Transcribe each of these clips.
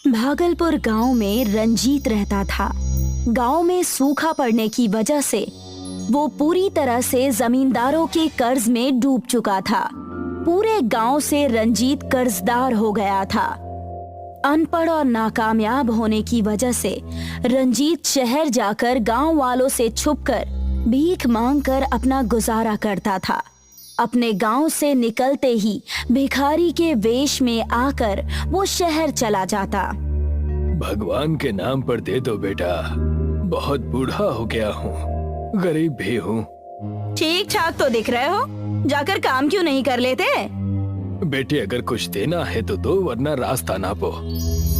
भागलपुर गांव में रंजीत रहता था। गांव में सूखा पड़ने की वजह से वो पूरी तरह से जमींदारों के कर्ज में डूब चुका था। पूरे गांव से रंजीत कर्जदार हो गया था। अनपढ़ और नाकामयाब होने की वजह से रंजीत शहर जाकर गांव वालों से छुपकर भीख मांगकर अपना गुजारा करता था। अपने गांव से निकलते ही भिखारी के वेश में आकर वो शहर चला जाता। भगवान के नाम पर दे दो बेटा, बहुत बूढ़ा हो गया हूँ, गरीब भी हूँ। ठीक ठाक तो दिख रहे हो, जाकर काम क्यों नहीं कर लेते? बेटे अगर कुछ देना है तो दो, वरना रास्ता नापो।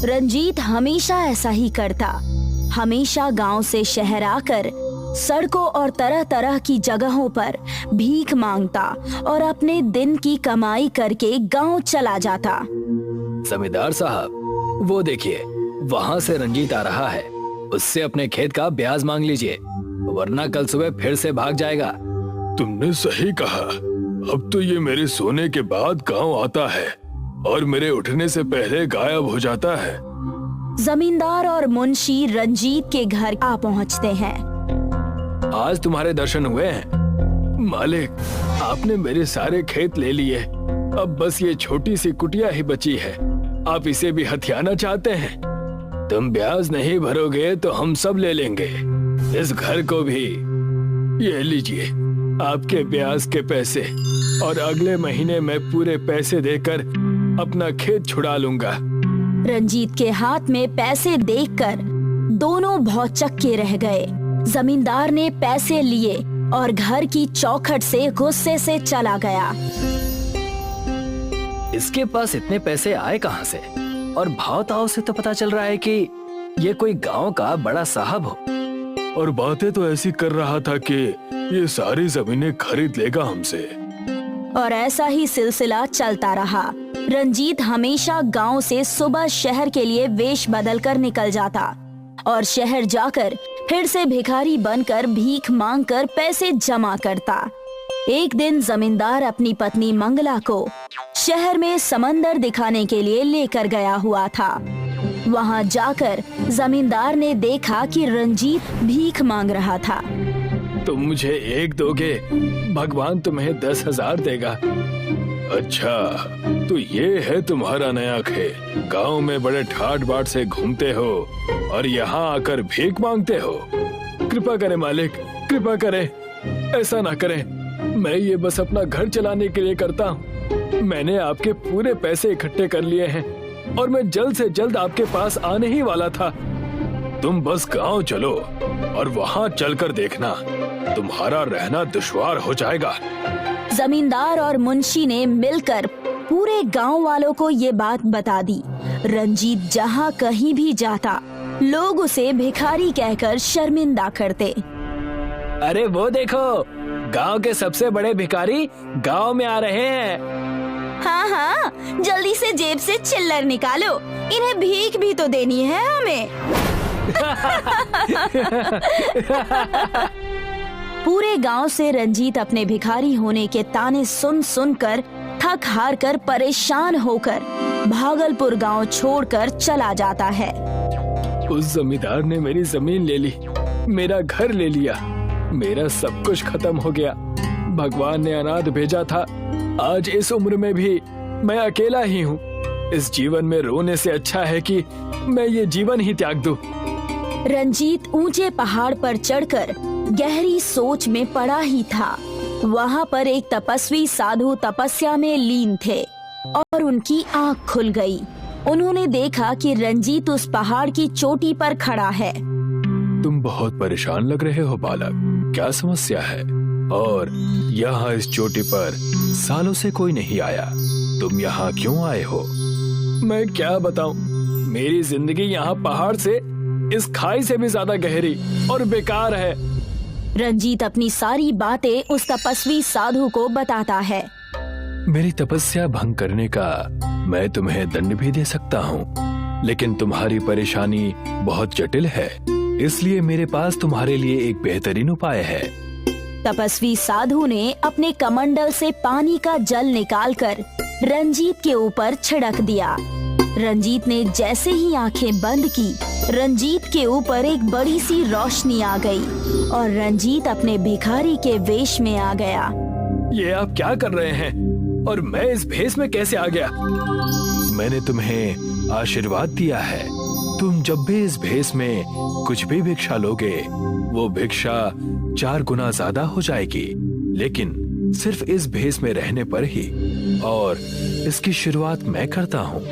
रंजीत हमेशा ऐसा ही करता। हमेशा गांव से शहर आकर सड़कों और तरह तरह की जगहों पर भीख मांगता और अपने दिन की कमाई करके गांव चला जाता। जमींदार साहब, वो देखिए, वहाँ से रंजीत आ रहा है। उससे अपने खेत का ब्याज मांग लीजिए, वरना कल सुबह फिर से भाग जाएगा। तुमने सही कहा। अब तो ये मेरे सोने के बाद गांव आता है और मेरे उठने से पहले गायब हो जाता है। जमींदार और मुंशी रंजीत के घर आ पहुँचते हैं। आज तुम्हारे दर्शन हुए हैं मालिक। आपने मेरे सारे खेत ले लिए, अब बस ये छोटी सी कुटिया ही बची है। आप इसे भी हथियाना चाहते हैं? तुम ब्याज नहीं भरोगे तो हम सब ले लेंगे, इस घर को भी। ये लीजिए आपके ब्याज के पैसे, और अगले महीने मैं पूरे पैसे देकर अपना खेत छुड़ा लूंगा। रंजीत के हाथ में पैसे देखकर दोनों भौचक्के रह गए। जमींदार ने पैसे लिए और घर की चौखट से गुस्से से चला गया। इसके पास इतने पैसे आए कहां से? और भाव ताव से तो पता चल रहा है कि ये कोई गांव का बड़ा साहब हो। और बातें तो ऐसी कर रहा था कि ये सारी जमीनें खरीद लेगा हमसे। और ऐसा ही सिलसिला चलता रहा। रंजीत हमेशा गांव से सुबह शहर के लिए वेश बदल कर निकल जाता और शहर जाकर फिर से भिखारी बनकर भीख मांगकर पैसे जमा करता। एक दिन जमींदार अपनी पत्नी मंगला को शहर में समंदर दिखाने के लिए लेकर गया हुआ था। वहां जाकर जमींदार ने देखा कि रंजीत भीख मांग रहा था। तुम मुझे एक दोगे, भगवान तुम्हें 10,000 देगा। अच्छा, तो ये है तुम्हारा नया खेल। गांव में बड़े ठाट बाट से घूमते हो और यहाँ आकर भीख मांगते हो। कृपा करें मालिक, कृपा करें, ऐसा ना करें। मैं ये बस अपना घर चलाने के लिए करता हूँ। मैंने आपके पूरे पैसे इकट्ठे कर लिए हैं और मैं जल्द से जल्द आपके पास आने ही वाला था। तुम बस गांव चलो और वहाँ चलकर देखना, तुम्हारा रहना दुश्वार हो जाएगा। जमींदार और मुंशी ने मिलकर पूरे गांव वालों को ये बात बता दी। रंजीत जहाँ कहीं भी जाता, लोग उसे भिखारी कहकर शर्मिंदा करते। अरे वो देखो, गांव के सबसे बड़े भिखारी गांव में आ रहे हैं। हाँ हाँ, जल्दी से जेब से चिल्लर निकालो, इन्हें भीख भी तो देनी है हमें। पूरे गांव से रंजीत अपने भिखारी होने के ताने सुन सुनकर थक हार कर परेशान होकर भागलपुर गांव छोड़कर चला जाता है। उस जमींदार ने मेरी जमीन ले ली, मेरा घर ले लिया, मेरा सब कुछ खत्म हो गया। भगवान ने अनाथ भेजा था। आज इस उम्र में भी मैं अकेला ही हूँ। इस जीवन में रोने से अच्छा है कि मैं ये जीवन ही त्याग दूं। रंजीत ऊंचे पहाड़ पर चढ़कर गहरी सोच में पड़ा ही था। वहाँ पर एक तपस्वी साधु तपस्या में लीन थे और उनकी आँख खुल गई। उन्होंने देखा कि रंजीत उस पहाड़ की चोटी पर खड़ा है। तुम बहुत परेशान लग रहे हो बालक, क्या समस्या है? और यहाँ इस चोटी पर सालों से कोई नहीं आया, तुम यहाँ क्यों आए हो? मैं क्या बताऊं, मेरी जिंदगी यहाँ पहाड़ से, इस खाई से भी ज्यादा गहरी और बेकार है। रंजीत अपनी सारी बातें उस तपस्वी साधु को बताता है। मेरी तपस्या भंग करने का मैं तुम्हें दंड भी दे सकता हूँ, लेकिन तुम्हारी परेशानी बहुत जटिल है, इसलिए मेरे पास तुम्हारे लिए एक बेहतरीन उपाय है। तपस्वी साधु ने अपने कमंडल से पानी का जल निकालकर रंजीत के ऊपर छिड़क दिया। रंजीत ने जैसे ही आंखें बंद की, रंजीत के ऊपर एक बड़ी सी रोशनी आ गई और रंजीत अपने भिखारी के वेश में आ गया। ये आप क्या कर रहे हैं और मैं इस भेष में कैसे आ गया? मैंने तुम्हें आशीर्वाद दिया है, तुम जब भी इस भेष में कुछ भी भिक्षा लोगे वो भिक्षा 4 गुना ज्यादा हो जाएगी, लेकिन सिर्फ इस भेष में रहने पर ही। और इसकी शुरुआत मैं करता हूँ।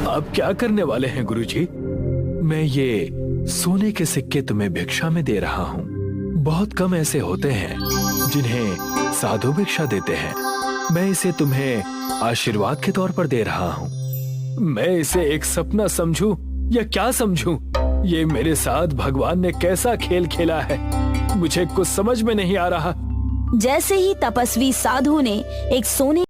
आप क्या करने वाले हैं गुरुजी? मैं ये सोने के सिक्के तुम्हें भिक्षा में दे रहा हूँ। बहुत कम ऐसे होते हैं जिन्हें साधु भिक्षा देते हैं। मैं इसे तुम्हें आशीर्वाद के तौर पर दे रहा हूँ। मैं इसे एक सपना समझूं या क्या समझूं? ये मेरे साथ भगवान ने कैसा खेल खेला है, मुझे कुछ समझ में नहीं आ रहा। जैसे ही तपस्वी साधु ने एक सोने